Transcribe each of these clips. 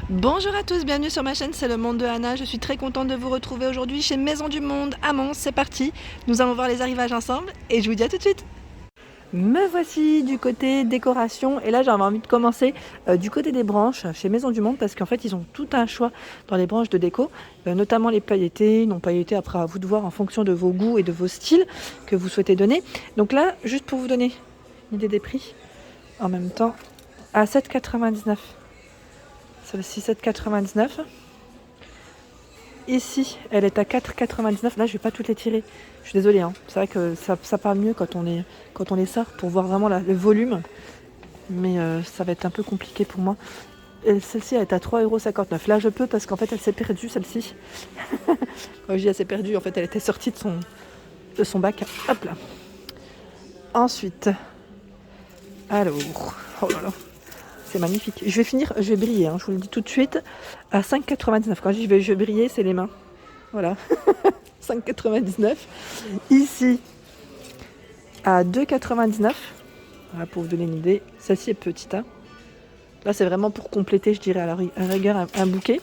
Bonjour à tous, bienvenue sur ma chaîne, c'est le monde de Anna. Je suis très contente de vous retrouver aujourd'hui chez Maison du Monde à Mons. C'est parti, nous allons voir les arrivages ensemble et je vous dis à tout de suite. Me voici du côté décoration et là j'avais envie de commencer du côté des branches chez Maison du Monde parce qu'en fait ils ont tout un choix dans les branches de déco, notamment les pailletés, non pailletés, après à vous de voir en fonction de vos goûts et de vos styles que vous souhaitez donner. Donc là, juste pour vous donner une idée des prix, en même temps, à 7,99. Celle-ci 7,99. Ici, elle est à 4,99. Là, je vais pas toutes les tirer. Je suis désolée. Hein. C'est vrai que ça parle mieux quand on les sort pour voir vraiment le volume. Mais ça va être un peu compliqué pour moi. Celle-ci, elle est à 3,59 €. Là, je peux parce qu'en fait, elle s'est perdue, celle-ci. Quand je dis elle s'est perdue, en fait, elle était sortie de son bac. Hop là. Ensuite, alors, oh là là. C'est magnifique. Je vais briller, hein, je vous le dis tout de suite, à 5,99. Quand je dis je vais briller, c'est les mains. Voilà. 5,99. Ici, à 2,99. Voilà, pour vous donner une idée. Celle-ci est petite. Hein. Là, c'est vraiment pour compléter, je dirais, à la rigueur, un bouquet.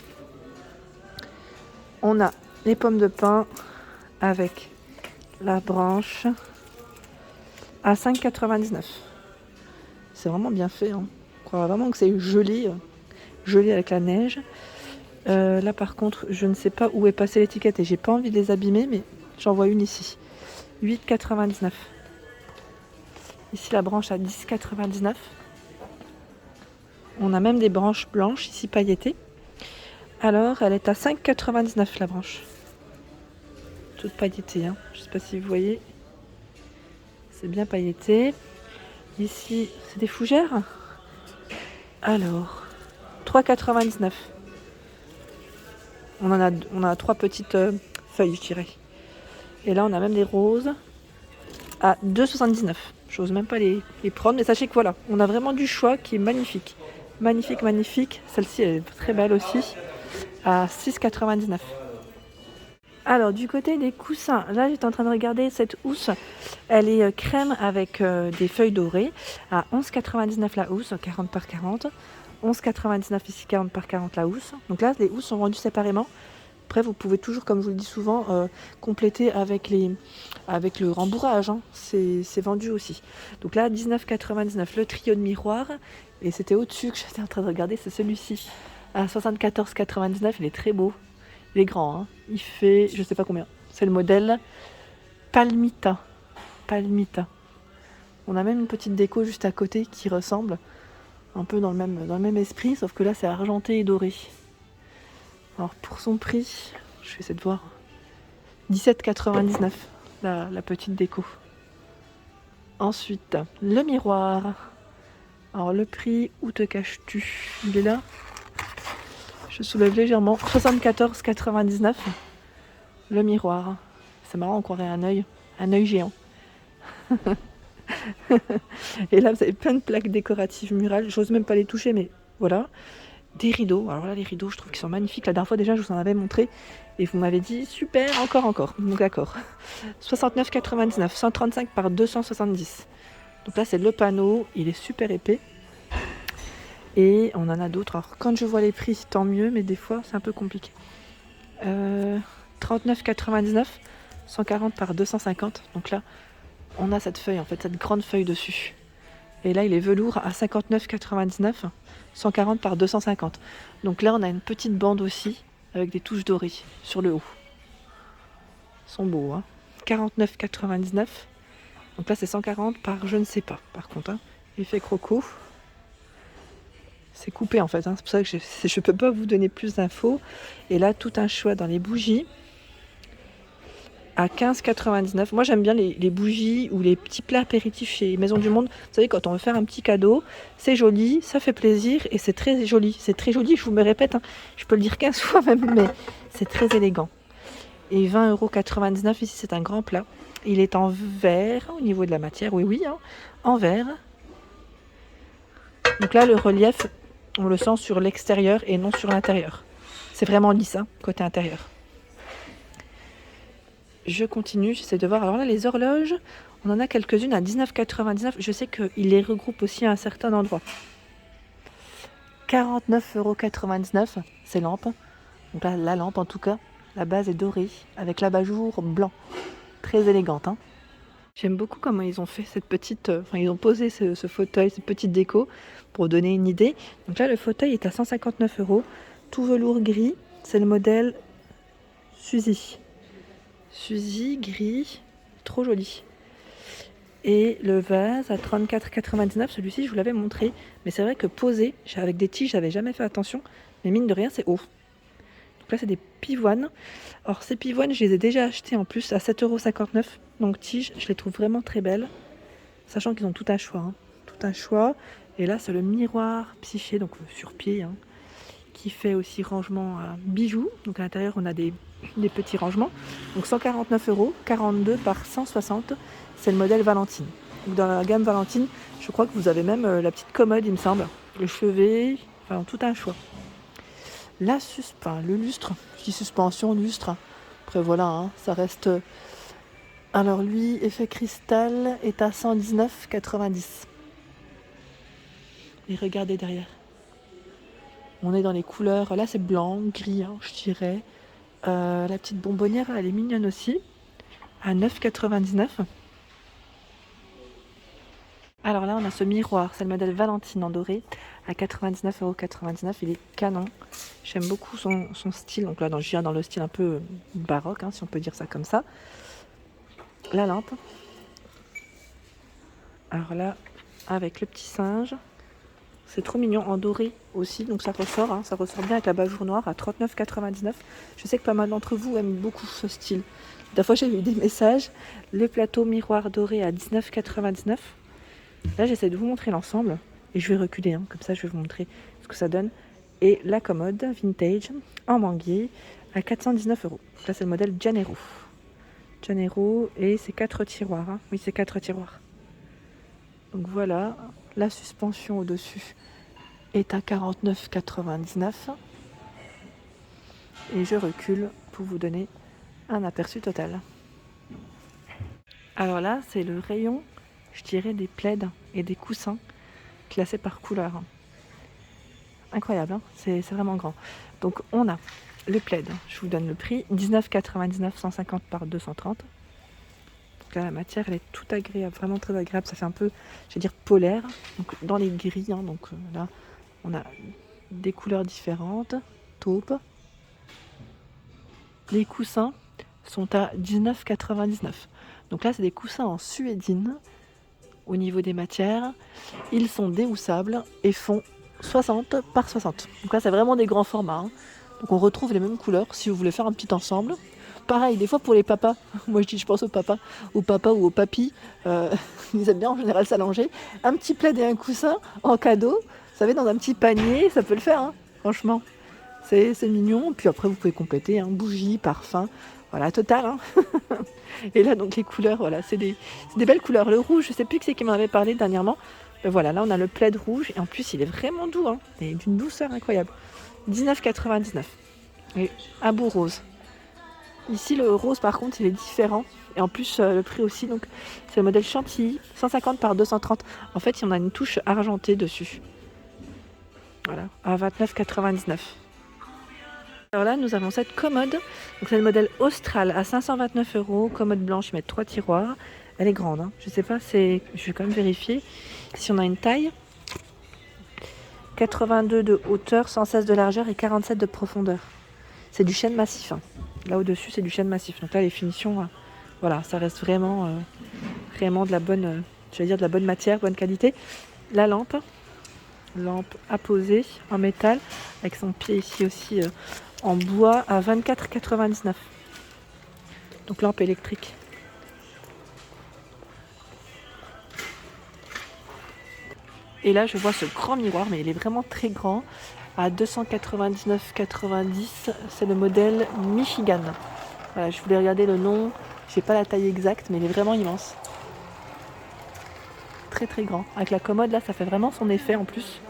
On a les pommes de pin avec la branche à 5,99. C'est vraiment bien fait. Hein. Je crois vraiment que c'est gelé avec la neige. Là par contre, je ne sais pas où est passée l'étiquette et j'ai pas envie de les abîmer, mais j'en vois une ici. 8,99. Ici la branche à 10,99. On a même des branches blanches ici pailletées. Alors elle est à 5,99 la branche. Toute pailletée, hein. Je sais pas si vous voyez. C'est bien pailleté. Ici, c'est des fougères. Alors, 3,99. On a 3 petites feuilles, je dirais. Et là, on a même des roses à 2,79. J'ose même pas les prendre, mais sachez que voilà, on a vraiment du choix qui est magnifique. Magnifique, magnifique. Celle-ci, elle est très belle aussi, à 6,99. Alors, du côté des coussins, là, j'étais en train de regarder cette housse. Elle est crème avec des feuilles dorées à 11,99 la housse, 40 par 40. 11,99 ici, 40 par 40 la housse. Donc là, les housses sont vendues séparément. Après, vous pouvez toujours, comme je vous le dis souvent, compléter avec le rembourrage. Hein. C'est vendu aussi. Donc là, 19,99 le trio de miroirs. Et c'était au-dessus que j'étais en train de regarder, c'est celui-ci. À 74,99, il est très beau. Il est grand. Hein. Il fait, je sais pas combien. C'est le modèle Palmita. Palmita. On a même une petite déco juste à côté qui ressemble un peu dans le même esprit, sauf que là, c'est argenté et doré. Alors pour son prix, je vais essayer de voir, 17,99 la petite déco. Ensuite, le miroir. Alors le prix, où te caches-tu? Il est là. Je soulève légèrement, 74,99 le miroir. C'est marrant, on croirait un œil géant. Et là, vous avez plein de plaques décoratives murales. J'ose même pas les toucher, mais voilà. Des rideaux. Alors là, les rideaux, je trouve qu'ils sont magnifiques. La dernière fois, déjà, je vous en avais montré. Et vous m'avez dit, super, encore. Donc d'accord. 69,99. 135 par 270. Donc là, c'est le panneau. Il est super épais. Et on en a d'autres. Alors, quand je vois les prix, tant mieux. Mais des fois, c'est un peu compliqué. 39,99. 140 par 250. Donc là, on a cette feuille, en fait, cette grande feuille dessus. Et là, il est velours à 59,99, 140 par 250. Donc là, on a une petite bande aussi, avec des touches dorées sur le haut. Ils sont beaux, hein. 49,99. Donc là, c'est 140 par je ne sais pas, par contre. Hein. Effet croco. C'est coupé, en fait. Hein. C'est pour ça que je ne peux pas vous donner plus d'infos. Et là, tout un choix dans les bougies. À 15,99. Moi, j'aime bien les bougies ou les petits plats apéritifs chez Maison du Monde. Vous savez, quand on veut faire un petit cadeau, c'est joli, ça fait plaisir et c'est très joli. C'est très joli, je vous me répète, hein, je peux le dire 15 fois même, mais c'est très élégant. Et 20,99 €, ici, c'est un grand plat. Il est en verre au niveau de la matière, oui, hein, en verre. Donc là, le relief, on le sent sur l'extérieur et non sur l'intérieur. C'est vraiment lisse, hein, côté intérieur. Je continue, j'essaie de voir. Alors là, les horloges, on en a quelques-unes à 19,99. Je sais qu'ils les regroupent aussi à un certain endroit. 49,99 € ces lampes. Donc là, la lampe en tout cas, la base est dorée avec l'abat-jour blanc. Très élégante. Hein. J'aime beaucoup comment ils ont fait cette petite... ils ont posé ce fauteuil, cette petite déco pour donner une idée. Donc là, le fauteuil est à 159 €. Tout velours gris. C'est le modèle Suzy. Suzy, gris. Trop joli. Et le vase à 34,99 €. Celui-ci, je vous l'avais montré. Mais c'est vrai que posé, avec des tiges, j'avais jamais fait attention. Mais mine de rien, c'est haut. Donc là, c'est des pivoines. Or, ces pivoines, je les ai déjà achetées en plus à 7,59 €. Donc, tiges, je les trouve vraiment très belles. Sachant qu'ils ont tout un choix. Hein. Tout un choix. Et là, c'est le miroir Psyché, donc sur pied, hein, qui fait aussi rangement à bijoux. Donc, à l'intérieur, on a des petits rangements. Donc, 149 €, 42 par 160. C'est le modèle Valentine. Donc, dans la gamme Valentine, je crois que vous avez même la petite commode, il me semble. Le chevet, enfin, tout un choix. Le lustre, je dis suspension, lustre. Après voilà, hein, ça reste. Alors lui, effet cristal est à 119,90 €. Et regardez derrière. On est dans les couleurs. Là c'est blanc, gris, hein, je dirais. La petite bonbonnière, elle est mignonne aussi. À 9,99 €. Alors là, on a ce miroir, c'est le modèle Valentine en doré, à 99,99 €. Il est canon. J'aime beaucoup son style. Donc là, je viens dans le style un peu baroque, hein, si on peut dire ça comme ça. La lampe. Alors là, avec le petit singe. C'est trop mignon, en doré aussi. Donc ça ressort, hein, ça ressort bien avec la bajour noire à 39,99 €. Je sais que pas mal d'entre vous aiment beaucoup ce style. La fois, j'ai eu des messages. Le plateau miroir doré à 19,99 €. Là, j'essaie de vous montrer l'ensemble et je vais reculer, hein, comme ça je vais vous montrer ce que ça donne. Et la commode vintage en manguier à 419 €. Là, c'est le modèle Janero. Janero et c'est 4 tiroirs. Hein. Oui, c'est 4 tiroirs. Donc voilà, la suspension au-dessus est à 49,99 €. Et je recule pour vous donner un aperçu total. Alors là, c'est le rayon, je dirais, des plaids et des coussins classés par couleur. Incroyable, hein, c'est vraiment grand. Donc on a le plaid, je vous donne le prix, 19,99 €, 150 par 230. Donc là, la matière, elle est toute agréable, vraiment très agréable. Ça fait un peu, je vais dire, polaire. Donc dans les gris, hein, donc là, on a des couleurs différentes, taupe. Les coussins sont à 19,99 €. Donc là, c'est des coussins en suédine. Au niveau des matières, ils sont déhoussables et font 60 par 60. Donc là, c'est vraiment des grands formats. Hein. Donc on retrouve les mêmes couleurs si vous voulez faire un petit ensemble. Pareil, des fois pour les papas, moi je pense aux papas ou aux papis, ils aiment bien en général s'allonger. Un petit plaid et un coussin en cadeau, vous savez, dans un petit panier, ça peut le faire, hein, franchement. C'est mignon. Puis après, vous pouvez compléter, hein, bougies, parfum, voilà, total. Hein. Et là, donc les couleurs, voilà, c'est des belles couleurs. Le rouge, je sais plus qui c'est qui m'en avait parlé dernièrement. Mais voilà, là on a le plaid rouge et en plus il est vraiment doux, hein, et d'une douceur incroyable. 19,99 €. Et un beau rose. Ici le rose par contre il est différent. Et en plus le prix aussi, donc c'est le modèle Chantilly, 150 par 230. En fait, il y en a une touche argentée dessus. Voilà, à 29,99 €. Alors là, nous avons cette commode. Donc c'est le modèle Austral à 529 €. Commode blanche, ils mettent 3 tiroirs. Elle est grande. Hein. Je sais pas, je vais quand même vérifier si on a une taille. 82 de hauteur, 116 de largeur et 47 de profondeur. C'est du chêne massif. Hein. Là au-dessus, c'est du chêne massif. Donc là, les finitions, voilà, ça reste vraiment de la bonne, de la bonne matière, bonne qualité. La lampe à poser en métal avec son pied ici aussi en bois à 24,99 €. Donc lampe électrique. Et là je vois ce grand miroir, mais il est vraiment très grand, à 299,90 €. C'est le modèle Michigan. Voilà, je voulais regarder le nom, j'ai pas la taille exacte, mais il est vraiment immense. Très très grand. Avec la commode là, ça fait vraiment son effet en plus.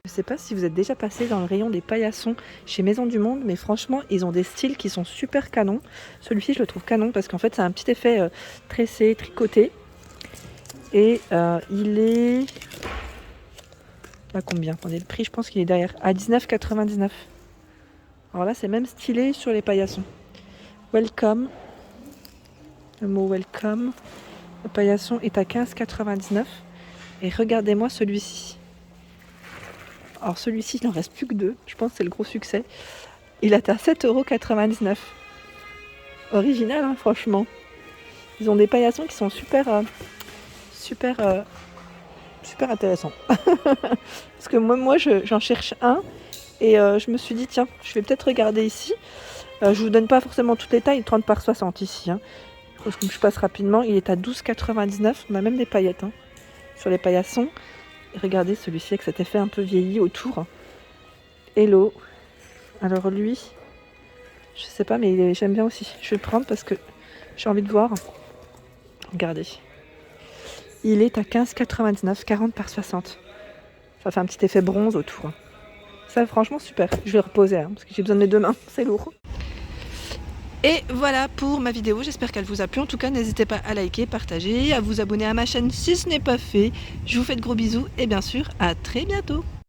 Je ne sais pas si vous êtes déjà passé dans le rayon des paillassons chez Maison du Monde, mais franchement, ils ont des styles qui sont super canons. Celui-ci, je le trouve canon parce qu'en fait, c'est un petit effet tressé, tricoté. Et il est À combien? Attendez, le prix, je pense qu'il est derrière. À 19,99. Alors là, c'est même stylé sur les paillassons. Welcome. Le mot welcome. Le paillasson est à 15,99. Et regardez-moi celui-ci. Alors celui-ci, il n'en reste plus que 2. Je pense que c'est le gros succès. Il est à 7,99 €. Original, hein, franchement. Ils ont des paillassons qui sont super intéressants. Parce que moi j'en cherche un. Et je me suis dit, tiens, je vais peut-être regarder ici. Je vous donne pas forcément toutes les tailles, 30 par 60 ici. Hein. Comme je passe rapidement, il est à 12,99 €. On a même des paillettes sur les paillassons. Et regardez celui-ci avec cet effet un peu vieilli autour. Hello. Alors lui, je sais pas, mais j'aime bien aussi. Je vais le prendre parce que j'ai envie de voir. Regardez. Il est à 15,99 €, 40 par 60. Ça fait un petit effet bronze autour. Ça, franchement, super. Je vais le reposer parce que j'ai besoin de mes 2 mains. C'est lourd. Et voilà pour ma vidéo, j'espère qu'elle vous a plu. En tout cas, n'hésitez pas à liker, partager, à vous abonner à ma chaîne si ce n'est pas fait. Je vous fais de gros bisous et bien sûr, à très bientôt.